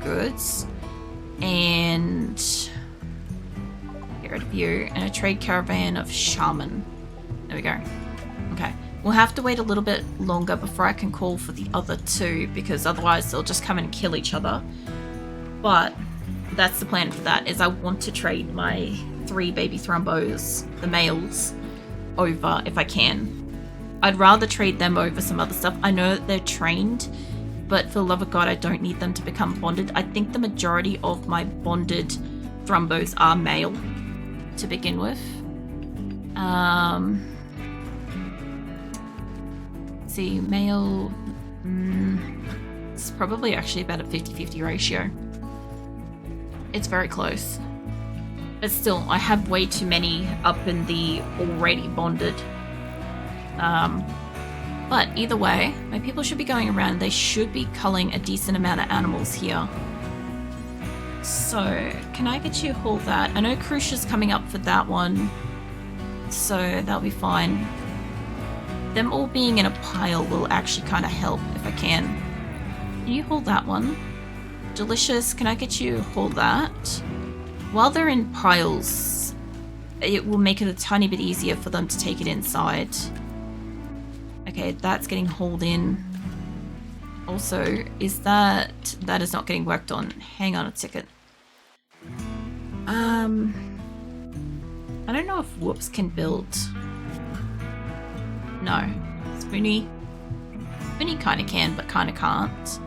goods and get rid of you, and a trade caravan of shaman. There we go. Okay. We'll have to wait a little bit longer before I can call for the other two, because otherwise they'll just come and kill each other. But that's the plan for that, is I want to trade my 3 baby thrumbos, the males, over if I can. I'd rather trade them over some other stuff. I know that they're trained, but for the love of God, I don't need them to become bonded. I think the majority of my bonded thrumbos are male to begin with. See, male, it's probably actually about a 50-50 ratio. It's very close. But still, I have way too many up in the already bonded. But either way, my people should be going around. They should be culling a decent amount of animals here. So, can I get you to haul that? I know Crucia's coming up for that one, so that'll be fine. Them all being in a pile will actually kind of help if I can. Can you haul that one? Delicious, can I get you to haul that? While they're in piles, it will make it a tiny bit easier for them to take it inside. Okay, that's getting hauled in. Also, is that is not getting worked on. Hang on a second. I don't know if Whoops can build. No. Spoony kind of can, but kind of can't.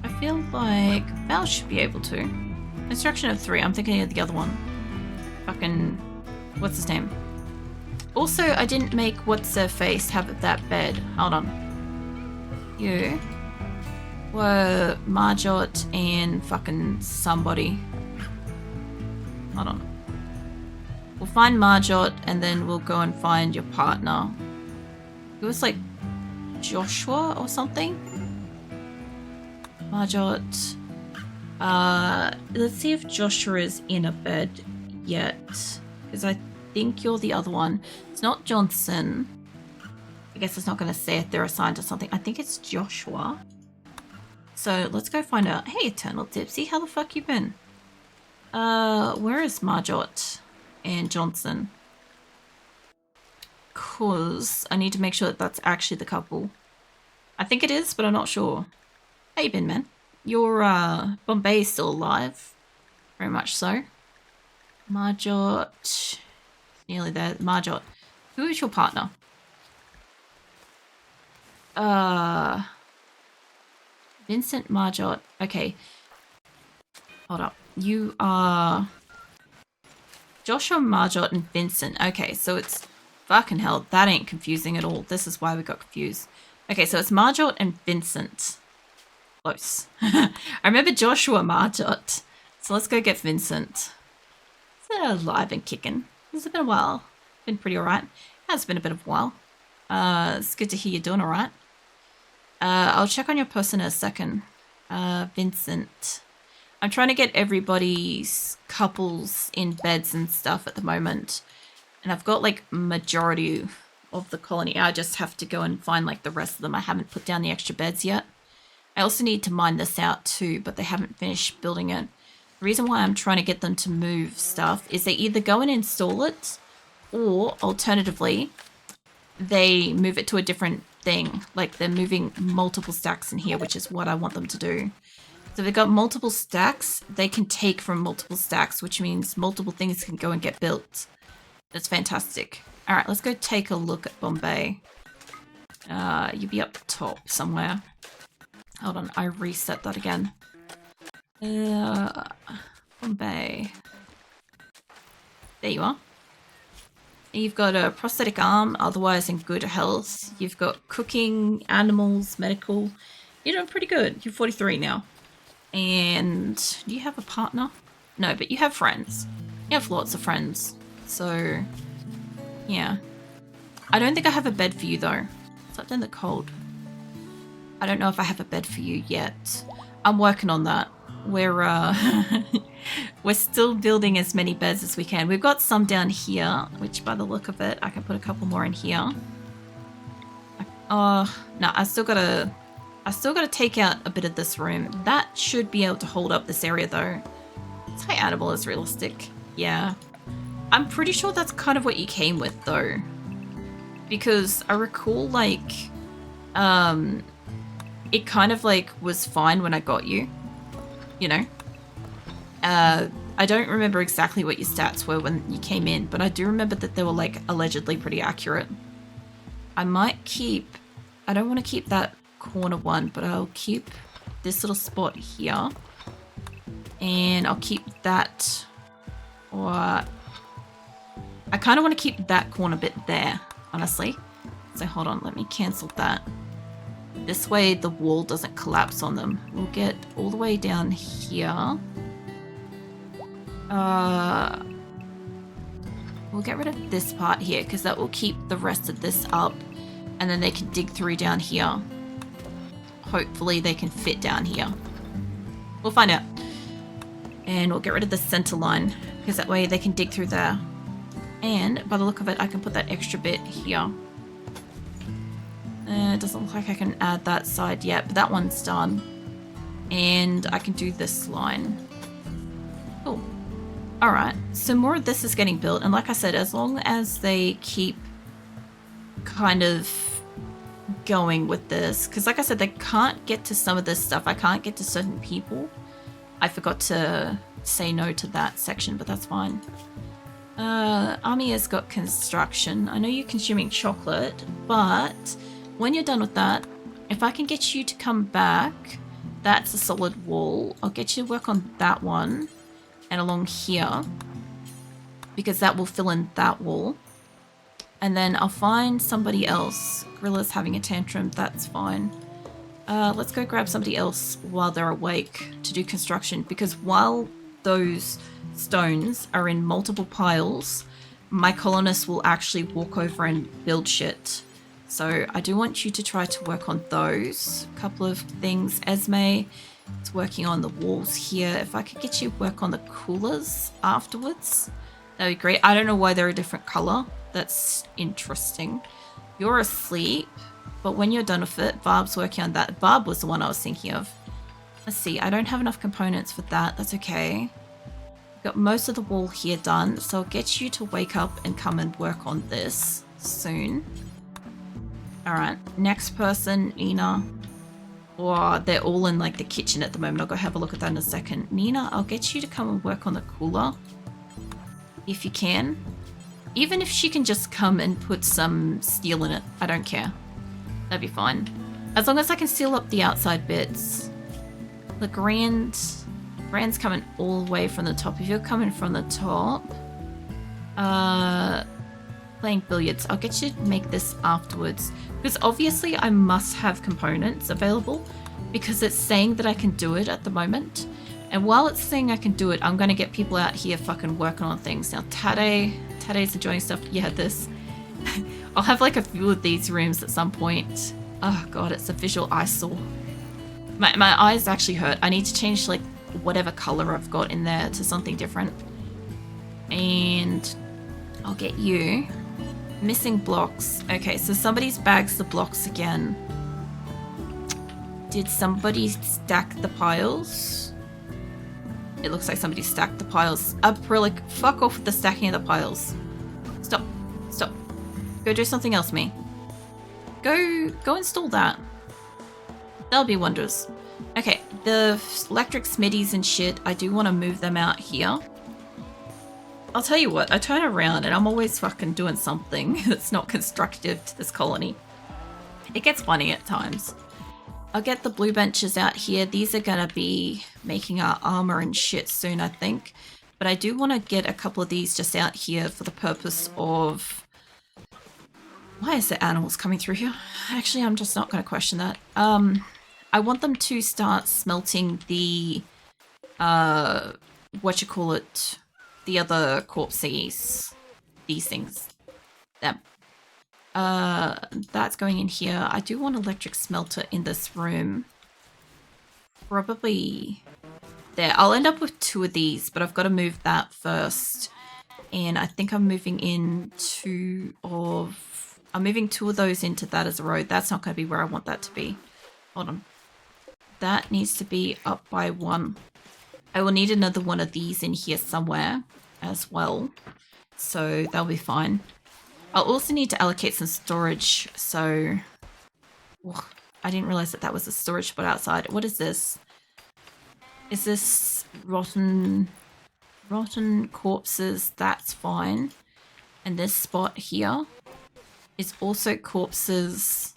I feel like Val should be able to. Instruction of 3. I'm thinking of the other one. Fucking... what's his name? Also, I didn't make what's their face have that bed. Hold on. You were Marjot and fucking somebody. Hold on. We'll find Marjot and then we'll go and find your partner. It was like Joshua or something? Marjot. Let's see if Joshua is in a bed yet. Because I think you're the other one. It's not Johnson. I guess it's not going to say if they're assigned to something. I think it's Joshua. So let's go find out. Hey, Eternal Tipsy, how the fuck you been? Where is Marjot and Johnson? Cause I need to make sure that that's actually the couple. I think it is, but I'm not sure. How you been, man? Your Bombay is still alive. Very much so. Marjot. Nearly there. Marjot. Who is your partner? Vincent Marjot. Okay. Hold up. You are Joshua Marjot and Vincent. Okay, so it's fucking hell. That ain't confusing at all. This is why we got confused. Okay, so it's Marjot and Vincent. Close. I remember Joshua Marjot. So let's go get Vincent. It's alive and kicking. It's been a while. Been pretty alright. It's been a bit of a while. It's good to hear you're doing alright. I'll check on your person in a second. Vincent. I'm trying to get everybody's couples in beds and stuff at the moment. And I've got like majority of the colony. I just have to go and find like the rest of them. I haven't put down the extra beds yet. I also need to mine this out too, but they haven't finished building it. The reason why I'm trying to get them to move stuff is they either go and install it, or alternatively, they move it to a different thing. Like they're moving multiple stacks in here, which is what I want them to do. So they've got multiple stacks, they can take from multiple stacks, which means multiple things can go and get built. That's fantastic. All right, let's go take a look at Bombay. You'll be up top somewhere. Hold on, I reset that again. Bombay. There you are. You've got a prosthetic arm, otherwise in good health. You've got cooking, animals, medical. You're doing pretty good. You're 43 now. And do you have a partner? No, but you have friends. You have lots of friends. So, yeah. I don't think I have a bed for you though. Slept in the cold. I don't know if I have a bed for you yet. I'm working on that. We're we're still building as many beds as we can. We've got some down here, which by the look of it, I can put a couple more in here. No, I still gotta I still got to take out a bit of this room. That should be able to hold up this area though. This animal is realistic. Yeah. I'm pretty sure that's kind of what you came with though. Because I recall like, it kind of like was fine when I got you, you know? I don't remember exactly what your stats were when you came in, but I do remember that they were like allegedly pretty accurate. I might keep, I don't want to keep that corner one, but I'll keep this little spot here. And I'll keep that, or I kind of want to keep that corner bit there, honestly. So hold on, let me cancel that. This way the wall doesn't collapse on them. We'll get all the way down here. We'll get rid of this part here because that will keep the rest of this up, and then they can dig through down here. Hopefully they can fit down here. We'll find out. And we'll get rid of the center line because that way they can dig through there. And by the look of it, I can put that extra bit here. It doesn't look like I can add that side yet, but that one's done. And I can do this line. Cool. Alright, so more of this is getting built, and like I said, as long as they keep kind of going with this, because like I said, they can't get to some of this stuff. I can't get to certain people. I forgot to say no to that section, but that's fine. Army has got construction. I know you're consuming chocolate, but when you're done with that, if I can get you to come back, that's a solid wall. I'll get you to work on that one. And along here, because that will fill in that wall. And then I'll find somebody else. Gorilla's having a tantrum, that's fine. Let's go grab somebody else while they're awake to do construction, because while those stones are in multiple piles, my colonists will actually walk over and build shit. So I do want you to try to work on those. A couple of things. Esme, it's working on the walls here. If I could get you to work on the coolers afterwards, that'd be great. I don't know why they're a different color. That's interesting. You're asleep, but when you're done with it, Barb's working on that. Barb was the one I was thinking of. Let's see, I don't have enough components for that. That's okay. Got most of the wall here done, so I'll get you to wake up and come and work on this soon. Alright, next person, Nina. Or they're all in like the kitchen at the moment. I'll go have a look at that in a second. Nina, I'll get you to come and work on the cooler. If you can. Even if she can just come and put some steel in it. I don't care. That'd be fine. As long as I can seal up the outside bits. The Grand's coming all the way from the top. If you're coming from the top. Playing billiards. I'll get you to make this afterwards. Because obviously I must have components available. Because it's saying that I can do it at the moment. And while it's saying I can do it, I'm going to get people out here fucking working on things. Now Tade's enjoying stuff. Yeah, this. I'll have like a few of these rooms at some point. Oh god, it's a visual eyesore. My eyes actually hurt. I need to change like whatever color I've got in there to something different. And I'll get you. Missing blocks. Okay, so somebody's bags the blocks again. Did somebody stack the piles? It looks like somebody stacked the piles. Acrylic, fuck off with the stacking of the piles. Stop. Stop. Go do something else, me. Go install that. That'll be wonders. Okay, the electric smitties and shit, I do want to move them out here. I'll tell you what, I turn around and I'm always fucking doing something that's not constructive to this colony. It gets funny at times. I'll get the blue benches out here. These are gonna be making our armor and shit soon, I think. But I do want to get a couple of these just out here for the purpose of... Why is there animals coming through here? Actually, I'm just not going to question that. I want them to start smelting the... whatchamacallit, the other corpses. These things. Them. That's going in here. I do want an electric smelter in this room. Probably there. I'll end up with 2 of these, but I've got to move that first. And I think I'm moving in 2 of... I'm moving 2 of those into that as a road. That's not going to be where I want that to be. Hold on. that needs to be up by 1. I will need another one of these in here somewhere as well. So that'll be fine. I'll also need to allocate some storage. So I didn't realize that that was a storage spot outside. What is this? Is this rotten corpses? That's fine. And this spot here is also corpses.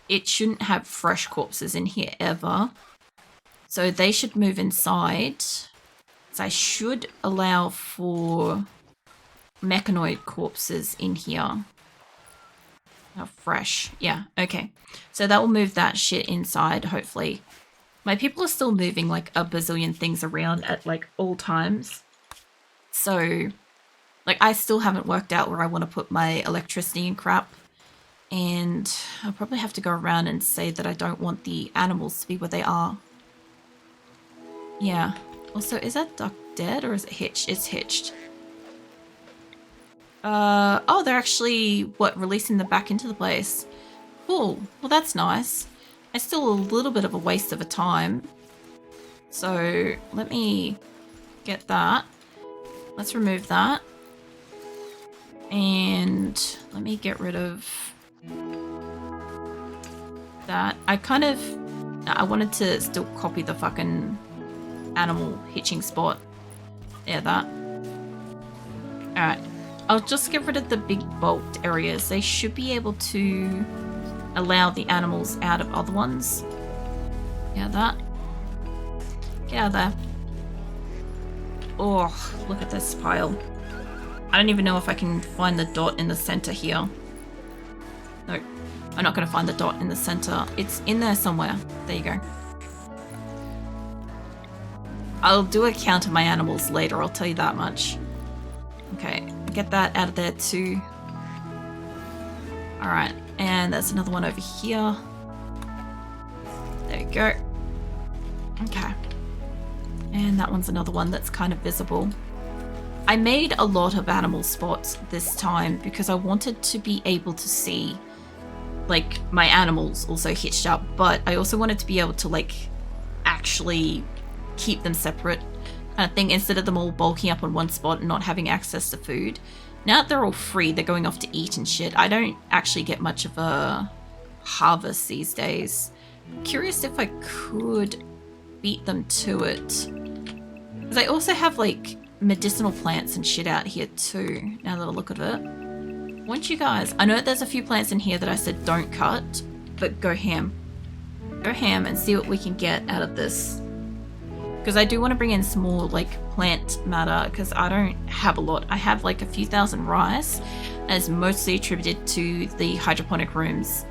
It shouldn't have fresh corpses in here ever. So they should move inside. So I should allow for mechanoid corpses in here. Oh, fresh. Yeah, okay. So that will move that shit inside, hopefully. My people are still moving like a bazillion things around at like all times. So, like, I still haven't worked out where I want to put my electricity and crap. And I'll probably have to go around and say that I don't want the animals to be where they are. Yeah. Also, is that duck dead or is it hitched? It's hitched. Oh, they're actually, what, releasing them back into the place. Cool. Well, that's nice. It's still a little bit of a waste of a time. So, let me get that. Let's remove that. And let me get rid of that. I wanted to still copy the fucking animal hitching spot. Yeah, that. Alright. I'll just get rid of the big bulked areas. They should be able to allow the animals out of other ones. Yeah, that. Get out of there. Oh, look at this pile. I don't even know if I can find the dot in the center here. No, I'm not going to find the dot in the center. It's in there somewhere. There you go. I'll do a count of my animals later, I'll tell you that much. Okay, get that out of there too. Alright, and there's another one over here. There we go. Okay. And that one's another one that's kind of visible. I made a lot of animal spots this time because I wanted to be able to see, like, my animals also hitched up, but I also wanted to be able to, like, actually keep them separate kind of thing, instead of them all bulking up on one spot and not having access to food. Now that they're all free, they're going off to eat and shit. I don't actually get much of a harvest these days. I'm curious if I could beat them to it. Because I also have, like, medicinal plants and shit out here too, now that I look at it. Won't you guys... I know there's a few plants in here that I said don't cut, but go ham. Go ham and see what we can get out of this. Because I do want to bring in some more, like, plant matter, because I don't have a lot. I have, like, a few thousand rice, and it's mostly attributed to the hydroponic rooms,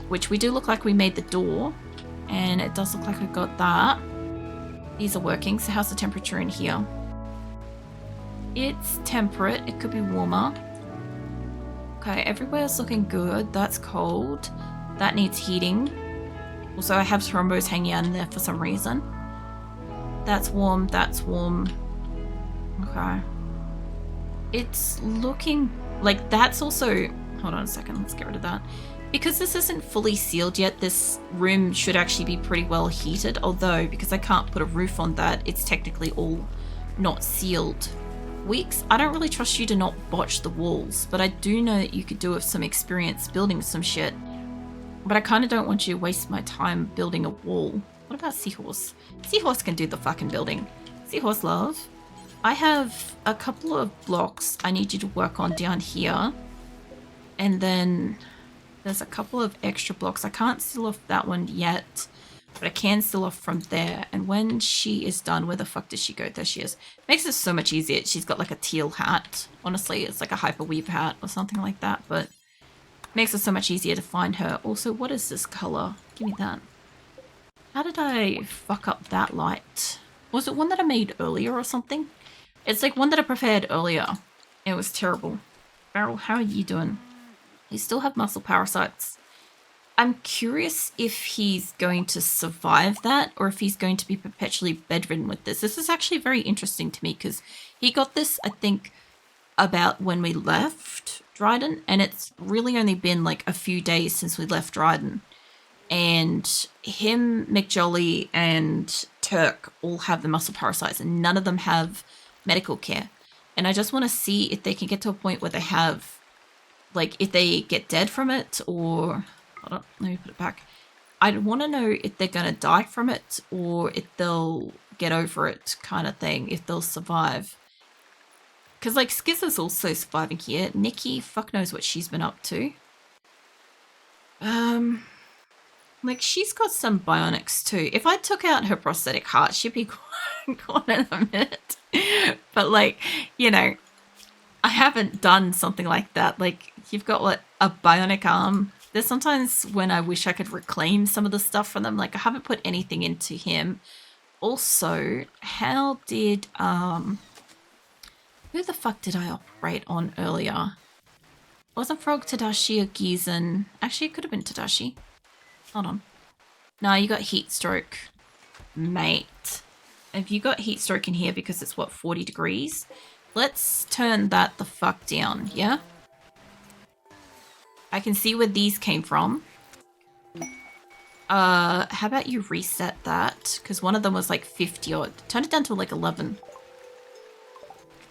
which we do look like we made the door, and it does look like we got that. These are working, so how's the temperature in here? It's temperate. It could be warmer. Okay, everywhere's looking good. That's cold. That needs heating. Also, I have thrombos hanging out in there for some reason. That's warm. That's warm. Okay. It's looking like that's also... Hold on a second. Let's get rid of that. Because this isn't fully sealed yet, this room should actually be pretty well heated. Although, because I can't put a roof on that, it's technically all not sealed. Weeks, I don't really trust you to not botch the walls, but I do know that you could do with some experience building some shit. But I kind of don't want you to waste my time building a wall. What about Seahorse? Seahorse can do the fucking building. Seahorse love. I have a couple of blocks I need you to work on down here. And then there's a couple of extra blocks. I can't seal off that one yet, but I can seal off from there. And when she is done, where the fuck does she go? There she is. Makes it so much easier. She's got like a teal hat. Honestly, it's like a hyperweave hat or something like that, but makes it so much easier to find her. Also, what is this color? Give me that. How did I fuck up that light? Was it one that I made earlier or something? It's like one that I prepared earlier. It was terrible. Barrel, how are you doing? You still have muscle parasites. I'm curious if he's going to survive that or if he's going to be perpetually bedridden with this. This is actually very interesting to me because he got this, I think, about when we left Dryden, and it's really only been like a few days since we left Dryden. and him, McJolly, and Turk all have the muscle parasites, and none of them have medical care. And I just want to see if they can get to a point where they have, like, if they get dead from it, or hold on, let me put it back. I want to know if they're going to die from it, or if they'll get over it, kind of thing, if they'll survive. Because, like, Skiz is also surviving here. Nikki, fuck knows what she's been up to. Like, she's got some bionics too. If I took out her prosthetic heart, she'd be gone in a minute. But, like, you know, I haven't done something like that. Like, you've got, what, a bionic arm. There's sometimes when I wish I could reclaim some of the stuff from them. Like, I haven't put anything into him. Also, how did, who the fuck did I operate on earlier? Wasn't Frog Tadashi or Gizan? Actually, it could have been Tadashi. Hold on. No, you got heat stroke. Mate. Have you got heat stroke in here because it's, what, 40 degrees? Let's turn that the fuck down, yeah? I can see where these came from. How about you reset that? Because one of them was like 50 odd. Turn it down to like 11.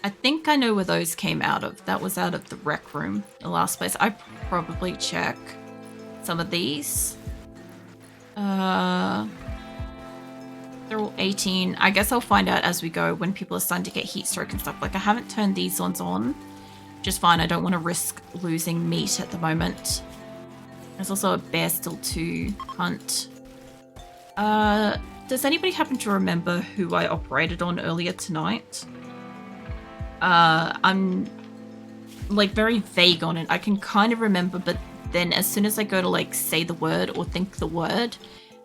I think I know where those came out of. That was out of the rec room, the last place. I probably check some of these. They're all 18. I guess I'll find out as we go when people are starting to get heat stroke and stuff. Like, I haven't turned these ones on. Just fine. I don't want to risk losing meat at the moment. There's also a bear still to hunt. Does anybody happen to remember who I operated on earlier tonight? I'm like very vague on it. I can kind of remember, but then as soon as I go to like say the word or think the word,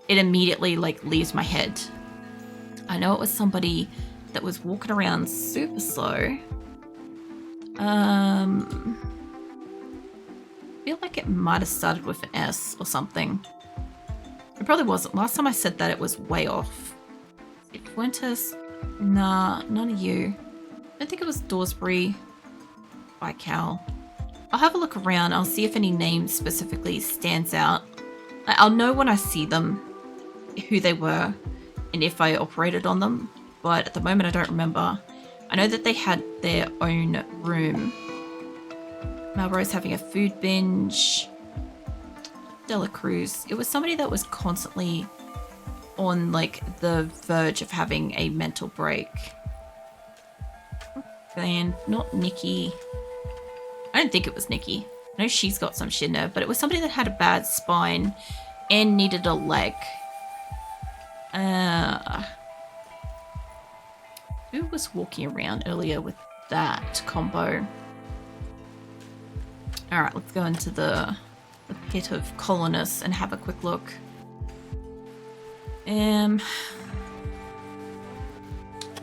it immediately like leaves my head. I know it was somebody that was walking around super slow. I feel like it might have started with an S or something. It probably wasn't. Last time I said that, it was way off. Fuentes? Nah, none of you. I don't think it was Dorsbury by Cal. I'll have a look around. I'll see if any name specifically stands out. I'll know when I see them who they were and if I operated on them, but at the moment I don't remember. I know that they had their own room. Malboro's having a food binge. Dela Cruz. It was somebody that was constantly on like the verge of having a mental break. And not Nikki. I don't think it was Nikki. I know she's got some shit in her, but it was somebody that had a bad spine and needed a leg. Who was walking around earlier with that combo? Alright, let's go into the pit of colonists and have a quick look. It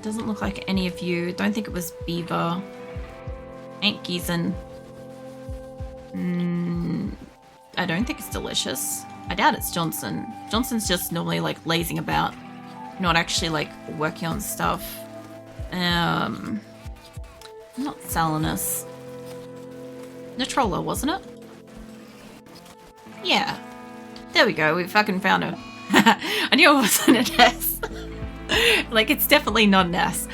doesn't look like any of you. Don't think it was Beaver. Ain't Gizan. I don't think it's Delicious. I doubt it's Johnson. Johnson's just normally like lazing about, not actually like working on stuff. Not Salinus. Natrola, wasn't it? Yeah. There we go. We fucking found her. I knew it wasn't an S. Like, it's definitely not an S.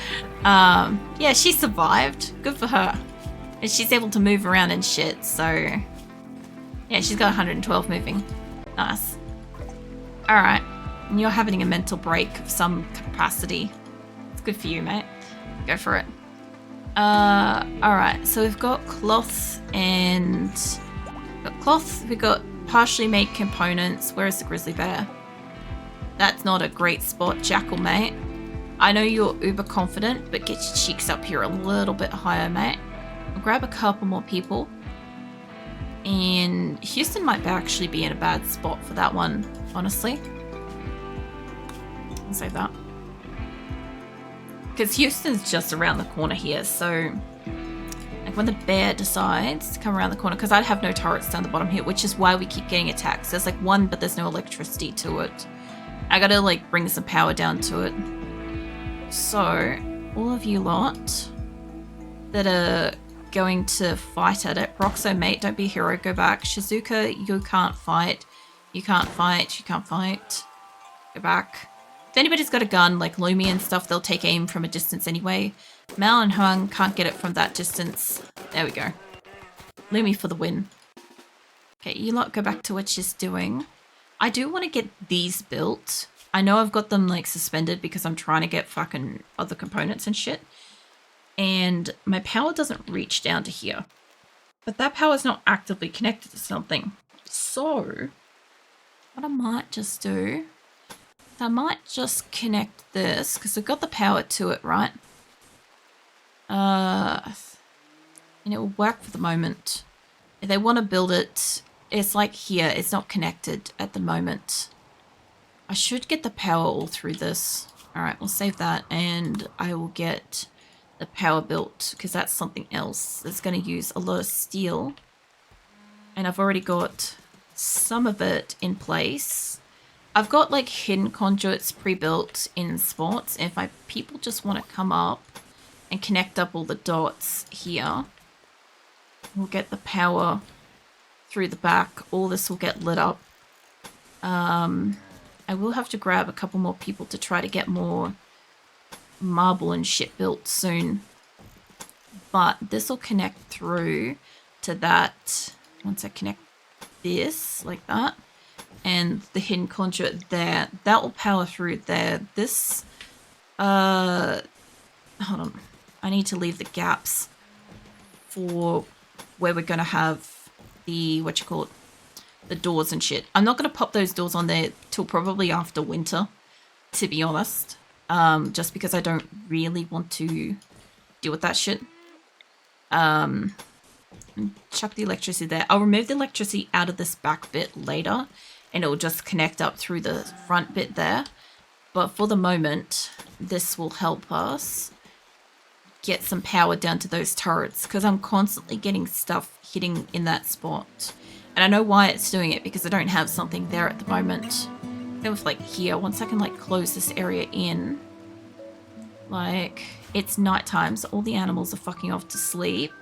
Yeah, she survived. Good for her. And she's able to move around and shit, so... Yeah, she's got 112 moving. Nice. Alright. And you're having a mental break of some capacity. It's good for you, mate. Go for it. Alright. So we've got cloth and... We've got partially made components. Where is the grizzly bear? That's not a great spot, Jackal, mate. I know you're uber confident, but get your cheeks up here a little bit higher, mate. I'll grab a couple more people. And Houston might actually be in a bad spot for that one, honestly. I'll save that. Because Houston's just around the corner here, so... Like when the bear decides to come around the corner, because I have no turrets down the bottom here, which is why we keep getting attacks. There's like one, but there's no electricity to it. I gotta like bring some power down to it. So, all of you lot that are going to fight at it. Roxo, mate, don't be a hero, go back. Shizuka, you can't fight. You can't fight. You can't fight. Go back. If anybody's got a gun, like Lumi and stuff, they'll take aim from a distance anyway. Mal and Huang can't get it from that distance. There we go. Lumi for the win. Okay, you lot go back to what she's doing. I do want to get these built. I know I've got them like suspended because I'm trying to get fucking other components and shit. And my power doesn't reach down to here. But that power is not actively connected to something. So, what I might just do, I might just connect this because I've got the power to it, right? And it will work for the moment. If they want to build it, it's like here, it's not connected at the moment. I should get the power all through this. Alright, we'll save that and I will get the power built because that's something else that's going to use a lot of steel. And I've already got some of it in place. I've got like hidden conduits pre-built in spots. If my people just want to come up and connect up all the dots here, we'll get the power through the back. All this will get lit up. I will have to grab a couple more people to try to get more marble and shit built soon. But this will connect through to that. Once I connect this like that and the hidden conduit there, that will power through there. This, hold on. I need to leave the gaps for where we're going to have the, the doors and shit. I'm not going to pop those doors on there till probably after winter, to be honest. Just because I don't really want to deal with that shit. Chuck the electricity there. I'll remove the electricity out of this back bit later and it will just connect up through the front bit there. But for the moment, this will help us get some power down to those turrets because I'm constantly getting stuff hitting in that spot. And I know why it's doing it because I don't have something there at the moment. Then with like here, once I can like close this area in, like it's nighttime, so all the animals are fucking off to sleep.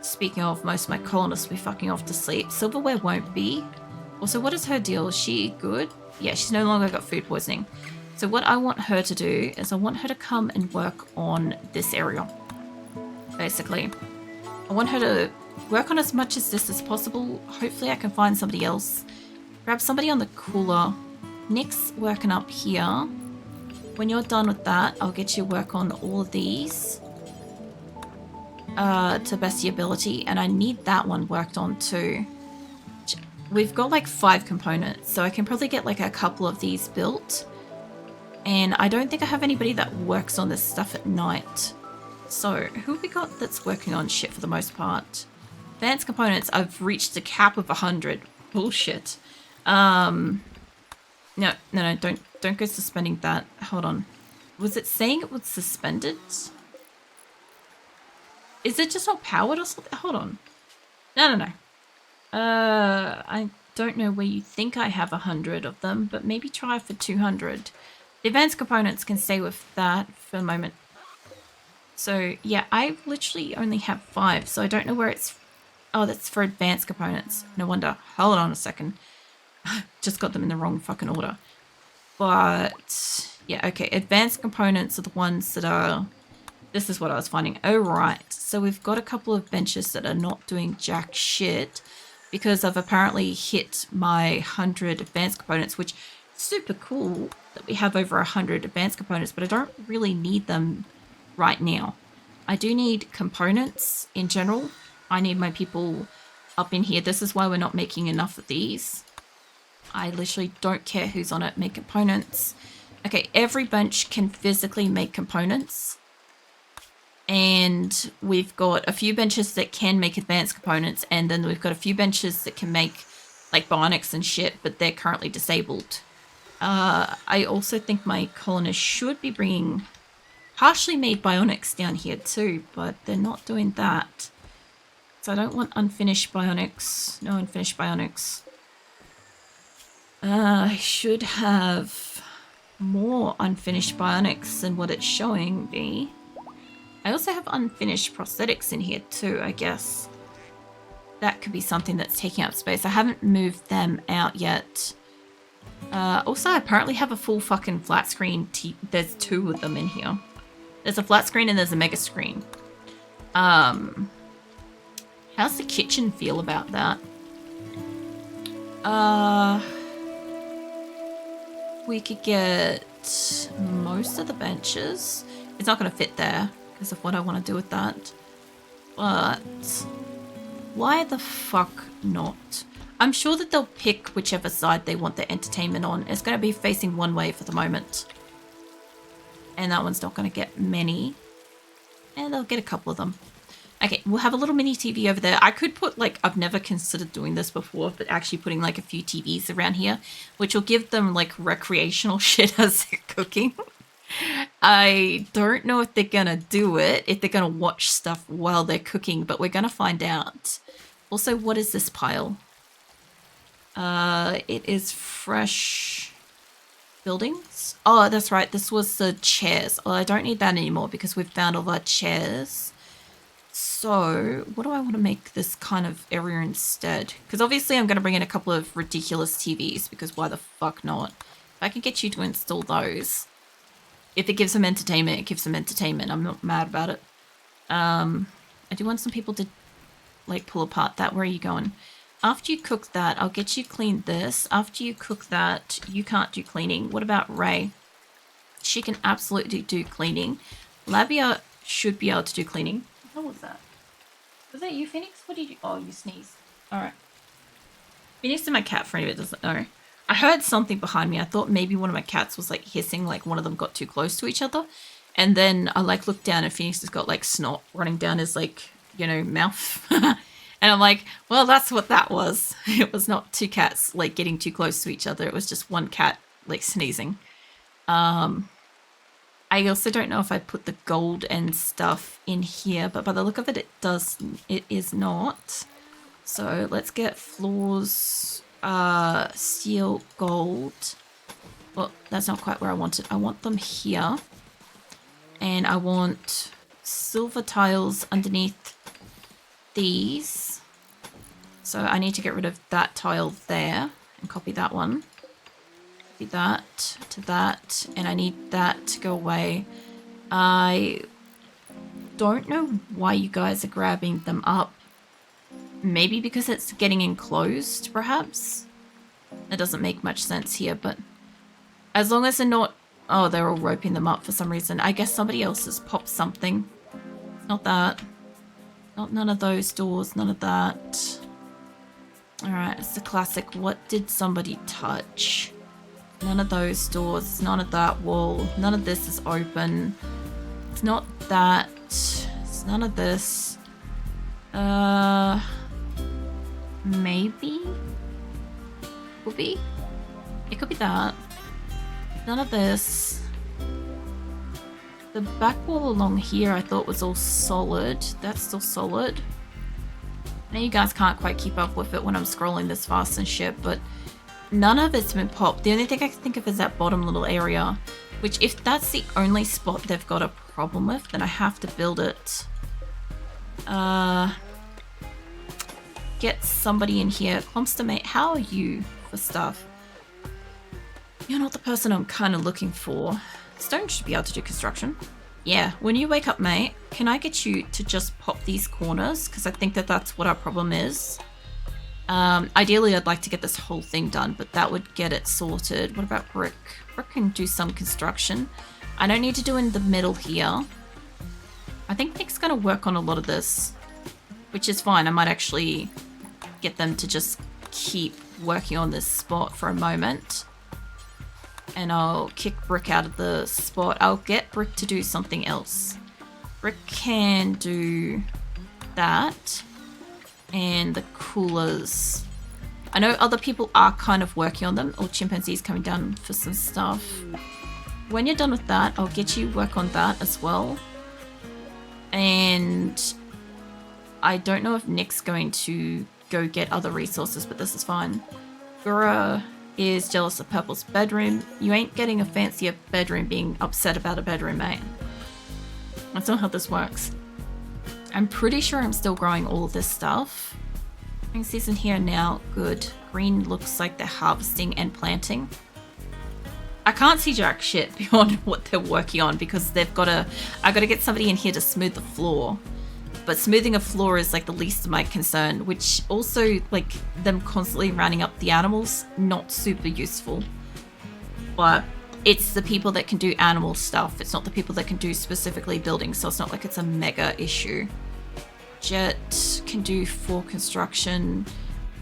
Speaking of, most of my colonists will be fucking off to sleep. Silverware won't be. Also, what is her deal? Is she good? Yeah, she's no longer got food poisoning. So what I want her to do is I want her to come and work on this area. Basically. I want her to work on as much as this as possible. Hopefully I can find somebody else. Grab somebody on the cooler. Nick's working up here. When you're done with that, I'll get you work on all of these. To best of your ability. And I need that one worked on too. We've got like 5 components. So I can probably get like a couple of these built. And I don't think I have anybody that works on this stuff at night. So, who have we got that's working on shit for the most part? Advanced components, I've reached a cap of 100. Bullshit. No, don't go suspending that. Hold on. Was it saying it was suspended? Is it just not powered or something? Hold on. No. I don't know where you think I have 100 of them, but maybe try for 200. The advanced components can stay with that for a moment. So, yeah, I literally only have 5, so I don't know where it's... Oh, that's for advanced components. No wonder. Hold on a second. Just got them in the wrong fucking order. But, yeah, okay. Advanced components are the ones that are... This is what I was finding. Oh, right. So we've got a couple of benches that are not doing jack shit because I've apparently hit my 100 advanced components, which is super cool that we have over 100 advanced components, but I don't really need them right now. I do need components in general. I need my people up in here. This is why we're not making enough of these. I literally don't care who's on it. Make components. Okay, every bench can physically make components. And we've got a few benches that can make advanced components, and then we've got a few benches that can make like bionics and shit, but they're currently disabled. I also think my colonists should be bringing partially made bionics down here too, but they're not doing that. So I don't want unfinished bionics. No unfinished bionics. I should have more unfinished bionics than what it's showing me. I also have unfinished prosthetics in here too, I guess. that could be something that's taking up space. I haven't moved them out yet. Also, I apparently have a full fucking flat screen. There's 2 of them in here. There's a flat screen and there's a mega screen. How's the kitchen feel about that? We could get most of the benches. It's not going to fit there because of what I want to do with that. But why the fuck not? I'm sure that they'll pick whichever side they want their entertainment on. It's going to be facing one way for the moment. And that one's not going to get many. And they'll get a couple of them. Okay, we'll have a little mini TV over there. I could put, like, I've never considered doing this before, but actually putting, like, a few TVs around here, which will give them, like, recreational shit as they're cooking. I don't know if they're gonna do it, if they're gonna watch stuff while they're cooking, but we're gonna find out. Also, what is this pile? It is fresh buildings. Oh, that's right. This was the chairs. Oh, I don't need that anymore because we've found all our chairs. So, what do I want to make this kind of area instead? Because obviously I'm going to bring in a couple of ridiculous TVs because why the fuck not? If I can get you to install those. If it gives them entertainment, it gives them entertainment. I'm not mad about it. I do want some people to, like, pull apart that. Where are you going? After you cook that, I'll get you clean this. After you cook that, you can't do cleaning. What about Ray? She can absolutely do cleaning. Labia should be able to do cleaning. What was that? Was that you, Phoenix? What did you... Oh, you sneezed. Alright. Phoenix and my cat, for anybody that doesn't know. I heard something behind me. I thought maybe one of my cats was, like, hissing, like one of them got too close to each other. And then I, like, looked down and Phoenix has got, like, snot running down his, like, you know, mouth. And I'm like, well, that's what that was. It was not 2 cats, like, getting too close to each other. It was just 1 cat, like, sneezing. I also don't know if I put the gold and stuff in here, but by the look of it, it is not. So let's get floors, steel, gold. Well, that's not quite where I want it. I want them here. And I want silver tiles underneath these. So I need to get rid of that tile there and copy that one. Copy that to that, and I need that to go away. I don't know why you guys are grabbing them up. Maybe because it's getting enclosed, perhaps? That doesn't make much sense here, but as long as they're not... Oh, they're all roping them up for some reason. I guess somebody else has popped something. Not that. Not none of those doors, none of that. Alright, it's the classic. What did somebody touch? None of those doors, none of that wall, none of this is open. It's not that. It's none of this. Maybe? Could be? It could be that. None of this. The back wall along here I thought was all solid. That's still solid. I know you guys can't quite keep up with it when I'm scrolling this fast and shit, but none of it's been popped. The only thing I can think of is that bottom little area, which if that's the only spot they've got a problem with, then I have to build it. Get somebody in here. Clumster mate, how are you for stuff? You're not the person I'm kind of looking for. Stone should be able to do construction. Yeah, when you wake up, mate, can I get you to just pop these corners? Because I think that that's what our problem is. Ideally, I'd like to get this whole thing done, but that would get it sorted. What about brick? Brick can do some construction. I don't need to do in the middle here. I think Nick's going to work on a lot of this, which is fine. I might actually get them to just keep working on this spot for a moment. And I'll kick Brick out of the spot. I'll get Brick to do something else. Brick can do that. And the coolers. I know other people are kind of working on them. Or chimpanzees coming down for some stuff. When you're done with that, I'll get you work on that as well. And I don't know if Nick's going to go get other resources, but this is fine. Gura is jealous of Purple's bedroom. You ain't getting a fancier bedroom being upset about a bedroom, mate. That's not how this works. I'm pretty sure I'm still growing all of this stuff. Spring season here now. Good. Green looks like they're harvesting and planting. I can't see jack shit beyond what they're working on because they've got to... I got to get somebody in here to smooth the floor. But smoothing a floor is like the least of my concern, which also, like, them constantly rounding up the animals, not super useful. But it's the people that can do animal stuff. It's not the people that can do specifically building, so it's not like it's a mega issue. Jet can do 4 construction.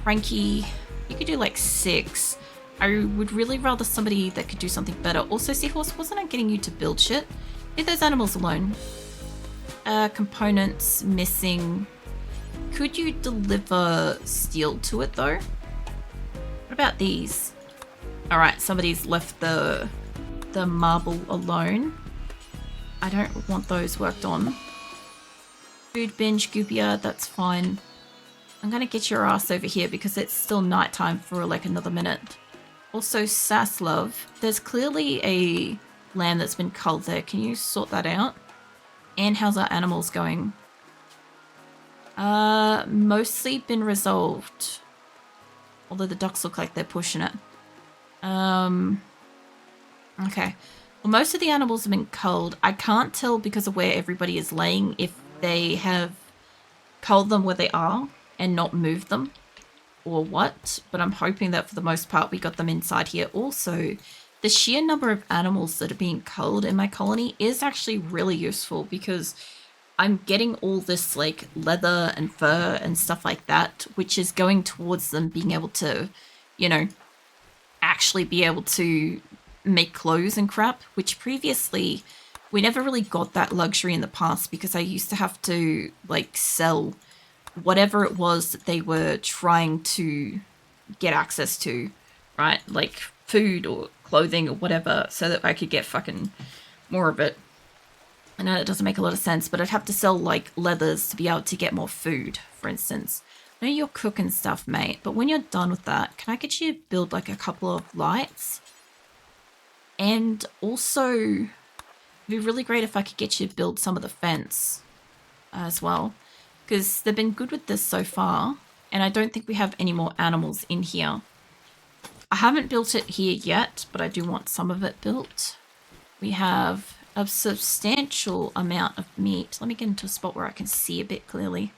Frankie, you could do like 6. I would really rather somebody that could do something better. Also, Seahorse, wasn't I getting you to build shit? Leave those animals alone. Components missing. Could you deliver steel to it though? What about these? Alright, somebody's left the marble alone. I don't want those worked on. Food binge, Goopia, that's fine. I'm gonna get your ass over here because it's still nighttime for like another minute. Also, Sasslove, there's clearly a lamb that's been culled there. Can you sort that out? And how's our animals going? Mostly been resolved. Although the ducks look like they're pushing it. Okay. Well, most of the animals have been culled. I can't tell because of where everybody is laying if they have culled them where they are and not moved them or what. But I'm hoping that for the most part we got them inside here. Also, the sheer number of animals that are being culled in my colony is actually really useful because I'm getting all this like leather and fur and stuff like that, which is going towards them being able to, you know, actually be able to make clothes and crap, which previously we never really got that luxury in the past because I used to have to like sell whatever it was that they were trying to get access to, right? Like food or clothing or whatever, so that I could get fucking more of it. I know it doesn't make a lot of sense, but I'd have to sell like leathers to be able to get more food, for instance. I know you're cooking stuff, mate, but when you're done with that, can I get you to build like a couple of lights? And also, it'd be really great if I could get you to build some of the fence as well, because they've been good with this so far, and I don't think we have any more animals in here. I haven't built it here yet, but I do want some of it built. We have a substantial amount of meat. Let me get into a spot where I can see a bit clearly.